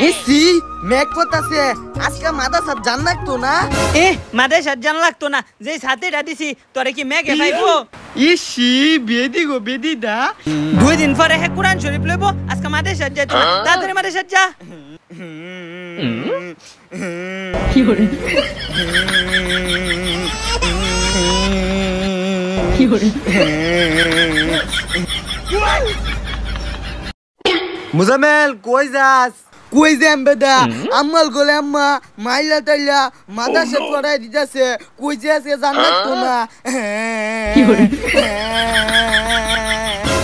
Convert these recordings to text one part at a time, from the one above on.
AC মেঘ পড়তাছে আজকে মাদ্রাসা জান লাগতো না মাদ্রাসা জান লাগতো না যে ছাতিটা দিছি তোরে কি মেঘে পাইবো ইসি বেদি গো বেদি দা 2 দিন পরে হে কুরআন শরীফ লইবো আজকে মাদ্রাসা যাইতো না তাড়াতাড়ি মাদ্রাসা যা কি হরে কি হরে মুজাম্মেল কই যাস কই যাম বেদা আম্মাল গোলে আম্মা মাইলা তাইলা মাদ্রাসা পড়াই দিতাছে কই যাস জান লাগতো না কি হরে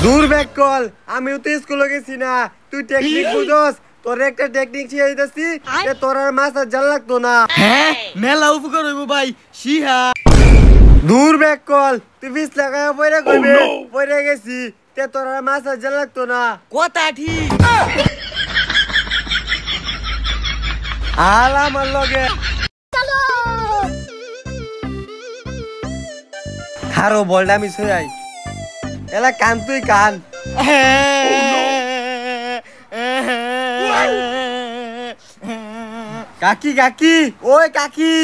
দূর ব্যাক কল আমিও তো স্কুলে গেছি না তুই টেকনিক বুঝছস তোর একটা টেকনিক শিখাই দিতাছি যে তোর আর মাছ জাল লাগতো না হ্যাঁ মেলা উপকার হইব ভাই শিহা দূর ব্যাক কল তুই বিষ লাগায় পয়রা কইবে পয়রা গেছি তে তোর আর মাছ জাল লাগতো না কথা ঠিক আলা আমার লগে খারো বলটা আমি ছুঁয়াই এলা কান তুই কান কাকি কাকি ওই কাকি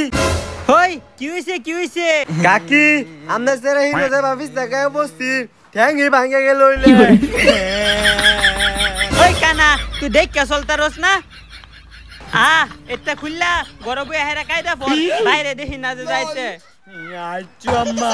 হই কি হইছে কাকি আমরা সেরা হিরো দে ভাবিস লাগায় বসছি ঠ্যাঙ্গি ভাঙে গেল ওই কানা তুই দেখ কে চলতারস না এটা খুললা গরবে হেরা কায়দা ফল বাইরে দেখি না যাইতে আচ্ছা আম্মা